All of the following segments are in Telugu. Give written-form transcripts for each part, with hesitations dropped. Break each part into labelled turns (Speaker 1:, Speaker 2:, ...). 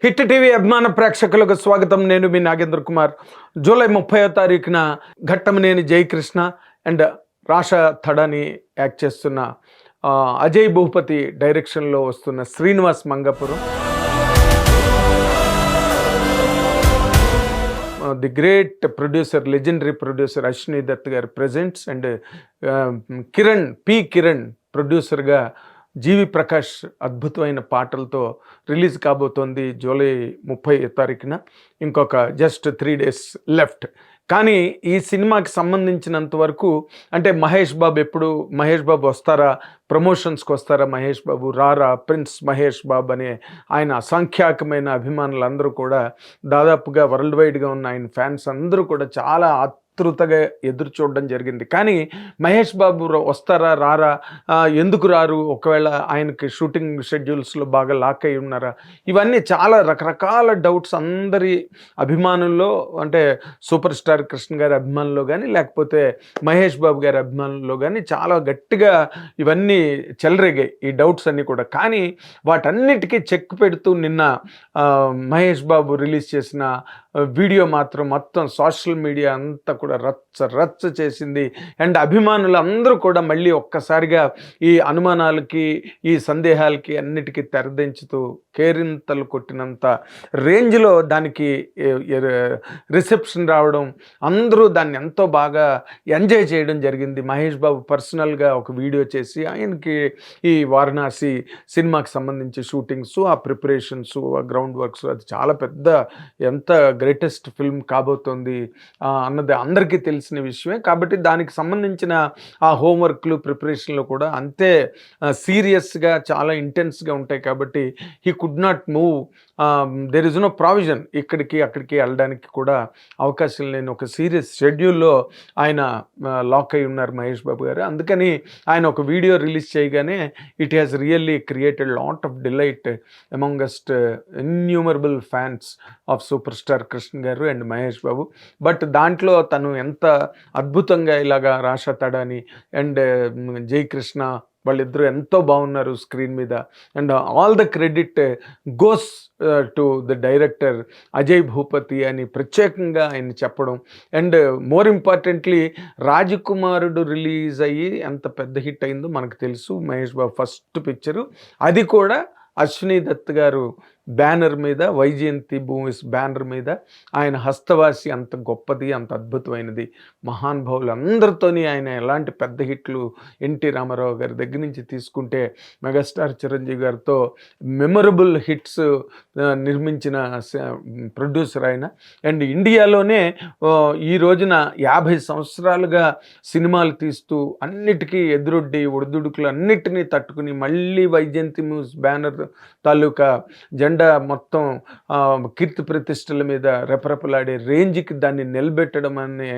Speaker 1: హిట్ టీవీ అభిమాన ప్రేక్షకులకు స్వాగతం. నేను మీ నాగేంద్ర కుమార్. జూలై 30వ తారీఖున ఘట్టమనేని జయకృష్ణ అండ్ రాషా థడాని యాక్ట్ చేస్తున్న అజయ్ భూపతి డైరెక్షన్లో వస్తున్న Srinivas Mangapuram, the great producer, legendary producer Ashwini Dutt గారు ప్రెజెంట్స్ అండ్ కిరణ్ ప్రొడ్యూసర్గా జీవి ప్రకాష్ అద్భుతమైన పాటలతో రిలీజ్ కాబోతోంది జూలై 30వ తారీఖున. ఇంకొక జస్ట్ 3 days లెఫ్ట్. కానీ ఈ సినిమాకి సంబంధించినంత వరకు అంటే మహేష్ బాబు వస్తారా, ప్రమోషన్స్కి వస్తారా, మహేష్ బాబు రారా, ప్రిన్స్ మహేష్ బాబు అనే ఆయన అసంఖ్యాకమైన అభిమానులందరూ కూడా, దాదాపుగా వరల్డ్ వైడ్గా ఉన్న ఆయన ఫ్యాన్స్ అందరూ కూడా చాలా ఆతృతగా ఎదురు చూడడం జరిగింది. కానీ మహేష్ బాబు వస్తారా రారా, ఎందుకు రారు, ఒకవేళ ఆయనకి షూటింగ్ షెడ్యూల్స్లో బాగా లాక్ అయి ఉన్నారా, ఇవన్నీ చాలా రకరకాల డౌట్స్ అందరి అభిమానుల్లో, అంటే సూపర్ స్టార్ కృష్ణ గారి అభిమానుల్లో కానీ లేకపోతే మహేష్ బాబు గారి అభిమానుల్లో కానీ చాలా గట్టిగా ఇవన్నీ చెలరేగాయి ఈ డౌట్స్ అన్నీ కూడా. కానీ వాటన్నిటికీ చెక్ పెడుతూ నిన్న మహేష్ బాబు రిలీజ్ చేసిన వీడియో మాత్రం మొత్తం సోషల్ మీడియా అంతా కూడా రచ్చ చేసింది. అండ్ అభిమానులు అందరూ కూడా మళ్ళీ ఒక్కసారిగా ఈ అనుమానాలకి, ఈ సందేహాలకి అన్నిటికీ తెరదించుతూ కేరింతలు కొట్టినంత రేంజ్లో దానికి రిసెప్షన్ రావడం, అందరూ దాన్ని ఎంతో బాగా ఎంజాయ్ చేయడం జరిగింది. మహేష్ బాబు పర్సనల్గా ఒక వీడియో చేసి ఆయనకి ఈ వారణాసి సినిమాకి సంబంధించి షూటింగ్స్, ఆ ప్రిపరేషన్స్, ఆ గ్రౌండ్ వర్క్స్, అది చాలా పెద్ద, ఎంత గ్రేటెస్ట్ ఫిల్మ్ కాబోతోంది అన్నది అందరికీ తెలిసిన విషయమే. కాబట్టి దానికి సంబంధించిన ఆ హోంవర్క్లు, ప్రిపరేషన్లు కూడా అంతే సీరియస్గా, చాలా ఇంటెన్స్గా ఉంటాయి. కాబట్టి he could not move, there is no provision, ఇక్కడికి అక్కడికి వెళ్ళడానికి కూడా అవకాశం లేని ఒక సీరియస్ షెడ్యూల్లో ఆయన లాక్ అయి ఉన్నారు మహేష్ బాబు గారు. అందుకని ఆయన ఒక వీడియో రిలీజ్ చేయగానే it has really created lot of delight amongst innumerable fans of super star Krishna garu and Mahesh Babu. But దాంట్లో తను ఎంత అద్భుతంగా ఇలాగా రాషా థడాని అండ్ జయకృష్ణ వాళ్ళిద్దరూ ఎంతో బాగున్నారు స్క్రీన్ మీద. And all the credit goes to the director Ajay Bhupathi అని ప్రత్యేకంగా ఆయన చెప్పడం. అండ్ మోర్ ఇంపార్టెంట్లీ రాజకుమారుడు రిలీజ్ అయ్యి ఎంత పెద్ద హిట్ అయిందో మనకు తెలుసు. మహేష్ బాబు ఫస్ట్ పిక్చరు, అది కూడా అశ్విని దత్ గారు బ్యానర్ మీద, వైజయంతి మూవీస్ బ్యానర్ మీద. ఆయన హస్తవాసి అంత గొప్పది, అంత అద్భుతమైనది. మహానుభావులు అందరితోని ఆయన ఎలాంటి పెద్ద హిట్లు, ఎన్టీ రామారావు గారి దగ్గర నుంచి తీసుకుంటే మెగాస్టార్ చిరంజీవి గారితో మెమొరబుల్ హిట్స్ నిర్మించిన ప్రొడ్యూసర్ ఆయన. అండ్ ఇండియాలోనే ఈ రోజున 50 సంవత్సరాలుగా సినిమాలు తీస్తూ అన్నిటికీ ఎదురొడ్డి ఒడిదుడుకులు అన్నిటినీ తట్టుకుని మళ్ళీ వైజయంతి మూవీస్ బ్యానర్ తాలూకా జెండా మొత్తం కీర్తి ప్రతిష్టల మీద రెపరెపలాడే రేంజ్కి దాన్ని నిలబెట్టడం అనే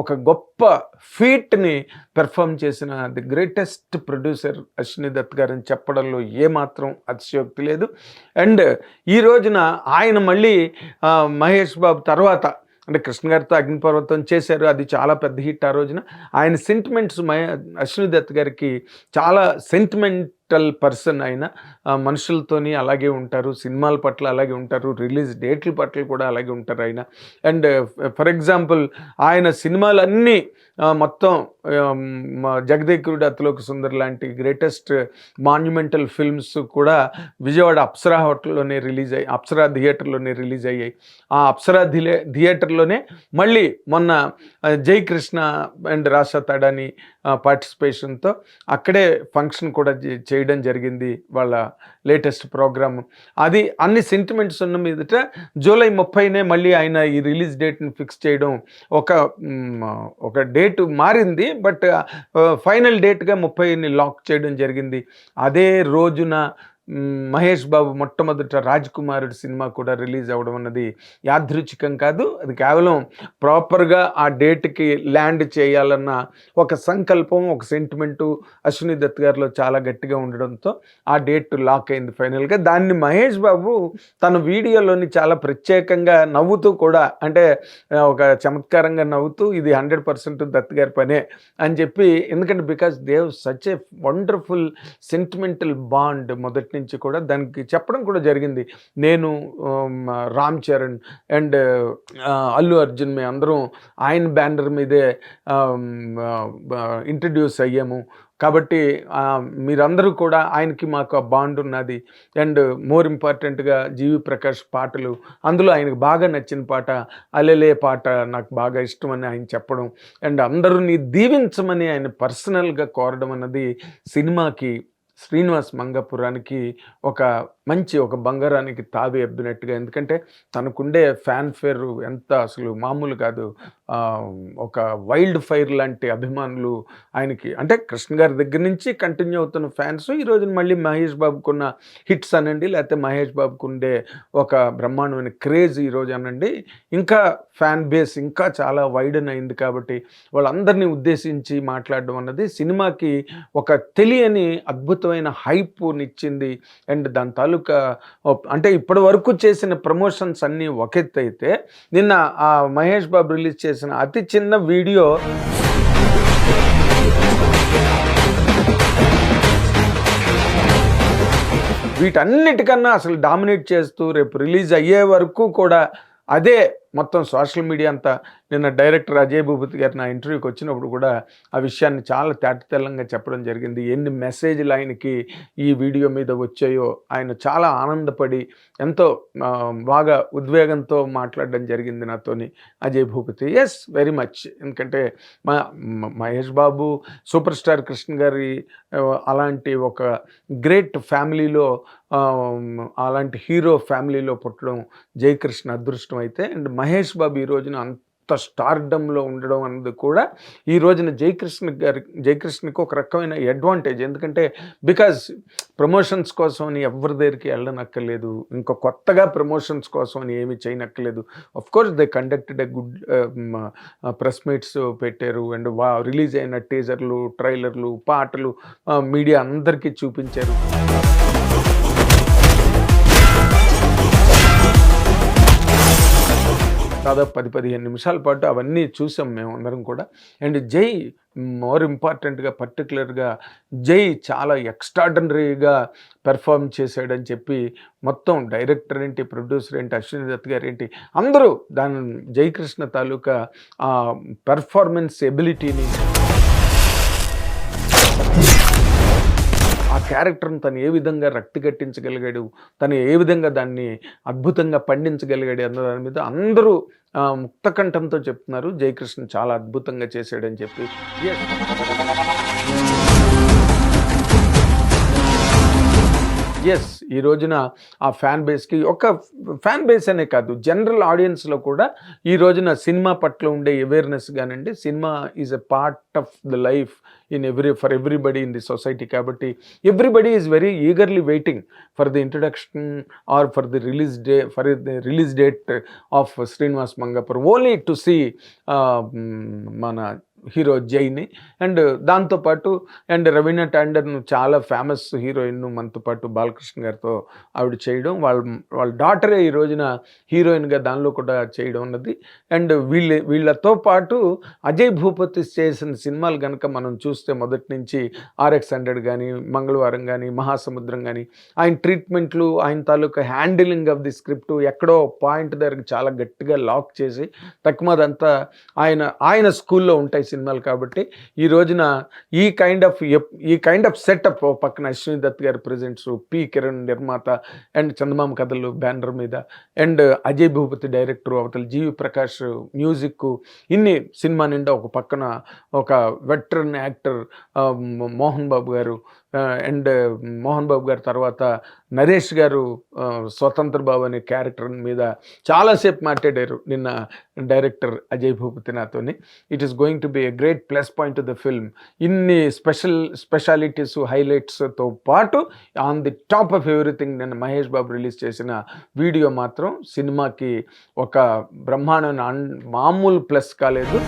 Speaker 1: ఒక గొప్ప ఫీట్ని పెర్ఫామ్ చేసిన the greatest producer Ashwini Dutt గారని చెప్పడంలో ఏమాత్రం అతిశయోక్తి లేదు. అండ్ ఈ రోజున ఆయన మళ్ళీ మహేష్ బాబు తర్వాత, అంటే కృష్ణ గారితో అగ్నిపర్వతం చేశారు, అది చాలా పెద్ద హిట్. ఆ రోజున ఆయన సెంటిమెంట్స్, అశ్విని దత్ గారికి చాలా సెంటిమెంటల్ పర్సన్ ఆయన. మనుషులతోని అలాగే ఉంటారు, సినిమాల పట్ల అలాగే ఉంటారు, రిలీజ్ డేట్ల పట్ల కూడా అలాగే ఉంటారు ఆయన. అండ్ ఫర్ ఎగ్జాంపుల్ ఆయన సినిమాలన్నీ మొత్తం జగదేకుడు అతిలోక సుందర్ లాంటి గ్రేటెస్ట్ మాన్యుమెంటల్ ఫిల్మ్స్ కూడా విజయవాడ అప్సరా హోటల్లోనే రిలీజ్ అయ్యాయి, అప్సరా థియేటర్లోనే రిలీజ్ అయ్యాయి. ఆ అప్సరా థియేటర్లోనే మళ్ళీ మొన్న జయకృష్ణ అండ్ రాషా థడాని పార్టిసిపేషన్తో అక్కడే ఫంక్షన్ కూడా చేయడం జరిగింది, వాళ్ళ లేటెస్ట్ ప్రోగ్రామ్. అది అన్ని సెంటిమెంట్స్ ఉన్న మీదట జూలై 30నే మళ్ళీ ఆయన ఈ రిలీజ్ డేట్ని ఫిక్స్ చేయడం, ఒక డేట్ మారింది, బట్ ఫైనల్ డేట్గా 30ని లాక్ చేయడం జరిగింది. అదే రోజున మహేష్ బాబు మొట్టమొదట రాజకుమారుడు సినిమా కూడా రిలీజ్ అవ్వడం అన్నది యాదృచ్ఛికం కాదు. అది కేవలం ప్రాపర్గా ఆ డేట్కి ల్యాండ్ చేయాలన్న ఒక సంకల్పం, ఒక సెంటిమెంటు అశ్విని దత్ గారిలో చాలా గట్టిగా ఉండడంతో ఆ డేట్ లాక్ అయింది ఫైనల్గా. దాన్ని మహేష్ బాబు తన వీడియోలోని చాలా ప్రత్యేకంగా నవ్వుతూ కూడా, అంటే ఒక చమత్కారంగా నవ్వుతూ, ఇది 100% దత్ గారి పనే అని చెప్పి, ఎందుకంటే because they have such a wonderful sentimental bond మొదటి నుంచి కూడా దానికి చెప్పడం కూడా జరిగింది. నేను రామ్ చరణ్ అండ్ అల్లు అర్జున్ మేము అందరం ఆయన బ్యానర్ మీదే ఇంట్రడ్యూస్ అయ్యాము. కాబట్టి మీరందరూ కూడా ఆయనకి మాకు బాండ్ ఉన్నది. అండ్ మోర్ ఇంపార్టెంట్గా జీవి ప్రకాష్ పాటలు, అందులో ఆయనకు బాగా నచ్చిన పాట అలెలే పాట నాకు బాగా ఇష్టమని ఆయన చెప్పడం, అండ్ అందరినీ దీవించమని ఆయన పర్సనల్గా కోరడం అన్నది సినిమాకి శ్రీనివాస్ మంగాపురానికి ఒక బంగారానికి తావి అబ్బినట్టుగా. ఎందుకంటే తనకుండే ఫ్యాన్ ఫేర్ ఎంత అసలు మామూలు కాదు. ఒక వైల్డ్ ఫైర్ లాంటి అభిమానులు ఆయనకి, అంటే కృష్ణ గారి దగ్గర నుంచి కంటిన్యూ అవుతున్న ఫ్యాన్స్ ఈ రోజున మళ్ళీ మహేష్ బాబుకున్న హిట్స్ అనండి, లేకపోతే మహేష్ బాబుకు ఉండే ఒక బ్రహ్మాండమైన క్రేజ్ ఈరోజు అనండి, ఇంకా ఫ్యాన్ బేస్ ఇంకా చాలా వైడన్ అయింది. కాబట్టి వాళ్ళందరినీ ఉద్దేశించి మాట్లాడడం అన్నది సినిమాకి ఒక తెలియని అద్భుతమైన హైప్నిచ్చింది. అండ్ దాని తాలూకా అంటే ఇప్పటి వరకు చేసిన ప్రమోషన్స్ అన్నీ ఒక ఎత్తు అయితే, నిన్న ఆ మహేష్ బాబు రిలీజ్ చేసిన అతి చిన్న వీడియో వీటన్నిటికన్నా అసలు డామినేట్ చేస్తూ రేపు రిలీజ్ అయ్యే వరకు కూడా అదే మొత్తం సోషల్ మీడియా అంతా. నిన్న డైరెక్టర్ అజయ్ భూపతి గారు నా ఇంటర్వ్యూకి వచ్చినప్పుడు కూడా ఆ విషయాన్ని చాలా తేటతెల్లంగా చెప్పడం జరిగింది. ఎన్ని మెసేజ్లు ఆయనకి ఈ వీడియో మీద వచ్చాయో ఆయన చాలా ఆనందపడి ఎంతో బాగా ఉద్వేగంతో మాట్లాడడం జరిగింది నాతోని Ajay Bhupathi. Yes, very much. ఎందుకంటే మహేష్ బాబు సూపర్ స్టార్ కృష్ణ గారి అలాంటి ఒక గ్రేట్ ఫ్యామిలీలో, అలాంటి హీరో ఫ్యామిలీలో పుట్టడం జయకృష్ణ అదృష్టం అయితే, అండ్ మహేష్ బాబు ఈ రోజున అంత స్టార్డమ్లో ఉండడం అన్నది కూడా ఈ రోజున జయకృష్ణకి ఒక రకమైన అడ్వాంటేజ్. ఎందుకంటే బికాజ్ ప్రమోషన్స్ కోసం అని ఎవరి దగ్గరికి వెళ్ళనక్కర్లేదు, ఇంకా కొత్తగా ప్రమోషన్స్ కోసం అని ఏమి చేయనక్కర్లేదు. Of course they conducted a good press meets పెట్టారు, అండ్ రిలీజ్ అయిన టీజర్లు, ట్రైలర్లు, పాటలు మీడియా అందరికీ చూపించారు. దాదాపు 10-15 నిమిషాల పాటు అవన్నీ చూసాం మేము అందరం కూడా. అండ్ జై మోర్ ఇంపార్టెంట్గా పర్టికులర్గా జై చాలా ఎక్స్ట్రాడనరీగా పెర్ఫార్మ్ చేశాడని చెప్పి మొత్తం డైరెక్టర్ ఏంటి, ప్రొడ్యూసర్ ఏంటి, అశ్విని దత్ గారు ఏంటి, అందరూ దాని జయకృష్ణ తాలూకా పెర్ఫార్మెన్స్ ఎబిలిటీని, ఆ క్యారెక్టర్ని తను ఏ విధంగా రక్తిగట్టించగలిగాడు, తను ఏ విధంగా దాన్ని అద్భుతంగా పండించగలిగాడు అన్న దాని మీద అందరూ ముక్తకంఠంతో చెప్తున్నారు జయకృష్ణ చాలా అద్భుతంగా చేశాడని చెప్పి. ఎస్, ఈ రోజున ఆ ఫ్యాన్ బేస్కి, ఒక ఫ్యాన్ బేస్ అనే కాదు, జనరల్ ఆడియన్స్లో కూడా ఈ రోజున సినిమా పట్ల ఉండే అవేర్నెస్ కానండి, cinema is a part of the life for everybody in the society. కాబట్టి everybody is very eagerly waiting for the introduction or for the release date of Srinivas Mangapuram, only to see మన హీరో జైని. అండ్ దాంతోపాటు అండ్ రవీనా టాండన్ చాలా ఫేమస్ హీరోయిన్, మనతో పాటు బాలకృష్ణ గారితో ఆవిడ చేయడం, వాళ్ళ డాటరే ఈ రోజున హీరోయిన్గా దానిలో కూడా చేయడం ఉన్నది. అండ్ వీళ్ళతో పాటు అజయ్ భూపతి చేసిన సినిమాలు కనుక మనం చూస్తే మొదటి నుంచి RX100 కానీ, మంగళవారం కానీ, మహాసముద్రం కానీ, ఆయన ట్రీట్మెంట్లు, ఆయన తాలూకా హ్యాండిలింగ్ ఆఫ్ ది స్క్రిప్ట్ ఎక్కడో పాయింట్ దగ్గర చాలా గట్టిగా లాక్ చేసి తక్కువదంతా ఆయన స్కూల్లో ఉంటాయి సినిమాలు. కాబట్టి ఈ రోజున ఈ కైండ్ ఆఫ్ సెటప్, పక్కన అశ్విని దత్ గారి ప్రెజెంట్స్, పి కిరణ్ నిర్మాత అండ్ చందమామ కథలు బ్యానర్ మీద, అండ్ అజయ్ భూపతి డైరెక్టర్, అవతల జీవి ప్రకాష్ మ్యూజిక్, ఇన్ని సినిమా నిండా ఒక పక్కన ఒక వెటరన్ యాక్టర్ మోహన్ బాబు గారు, అండ్ మోహన్ బాబు గారి తర్వాత నరేష్ గారు స్వతంత్ర బాబు అనే క్యారెక్టర్ మీద చాలాసేపు మాట్లాడారు నిన్న డైరెక్టర్ అజయ్ భూపతి నాతోని. It is going to be a great plus point to the film. ఇన్ని స్పెషాలిటీస్, హైలైట్స్తో పాటు on the top of everything నిన్న మహేష్ బాబు రిలీజ్ చేసిన వీడియో మాత్రం సినిమాకి ఒక బ్రహ్మాండమైన మామూలు ప్లస్ కాలేదు.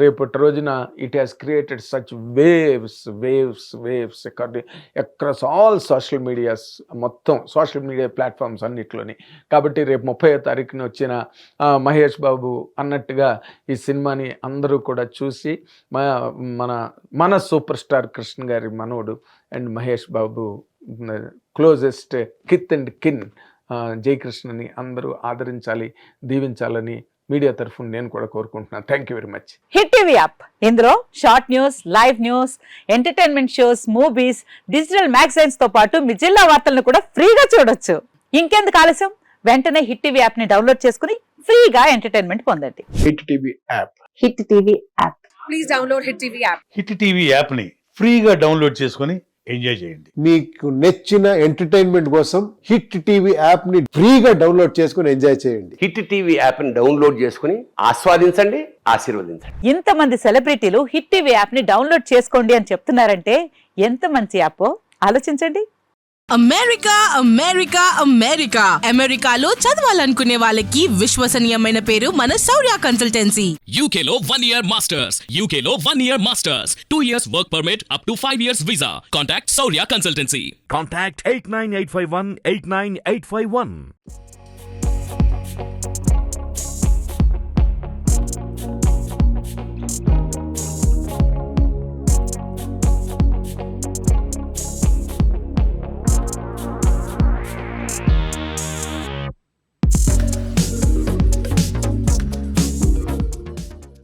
Speaker 1: రేపటి రోజున it has created such waves across all social medias, మొత్తం సోషల్ మీడియా ప్లాట్ఫామ్స్ అన్నిట్లోని. కాబట్టి రేపు 30వ తారీఖున వచ్చిన మహేష్ బాబు అన్నట్టుగా ఈ సినిమాని అందరూ కూడా చూసి మన సూపర్ స్టార్ కృష్ణ గారి మనవడు and Mahesh Babu closest kith and kin జయకృష్ణని అందరూ ఆదరించాలి, దీవించాలని మీడియా తరఫున నేను కూడా కోరుకుంటున్నాను. Thank you very much.
Speaker 2: Hit TV app, ఇందులో short news, live news, entertainment shows, movies, digital magazines తో పాటు మీ జిల్లా వార్తలను కూడా ఫ్రీగా చూడొచ్చు. ఇంకెందుకు ఆలస్యం, వెంటనే హిట్ టీవీ యాప్ ని డౌన్లోడ్ చేసుకుని ఫ్రీగా ఎంటర్టైన్మెంట్ పొందండి.
Speaker 1: Hit TV app.
Speaker 2: Hit TV app.
Speaker 3: Please download hit TV app.
Speaker 4: Hit TV యాప్ని ఫ్రీగా డౌన్లోడ్ చేసుకొని ఎంజాయ్ చేయండి.
Speaker 5: మీకు నచ్చిన ఎంటర్టైన్మెంట్ కోసం హిట్ టీవీ యాప్ ని ఫ్రీగా డౌన్లోడ్ చేసుకుని ఎంజాయ్ చేయండి.
Speaker 6: హిట్ టీవీ యాప్ ని డౌన్లోడ్ చేసుకుని ఆస్వాదించండి, ఆశీర్వదించండి.
Speaker 2: ఇంతమంది సెలబ్రిటీలు హిట్ టీవీ యాప్ ని డౌన్లోడ్ చేసుకోండి అని చెప్తున్నారంటే ఎంత మంచి యాప్ ఆలోచించండి.
Speaker 3: అమెరికా అమెరికా అమెరికా అమెరికాలో చదవాలనుకునే వాళ్ళకి విశ్వసనీయమైన పేరు మన శౌర్య కన్సల్టెన్సీ.
Speaker 7: UK లో 1 year masters, UK లో 1 year masters, 2 years work permit up to 5 years visa. Contact Saurya Consultancy.
Speaker 8: Contact 89851 89851.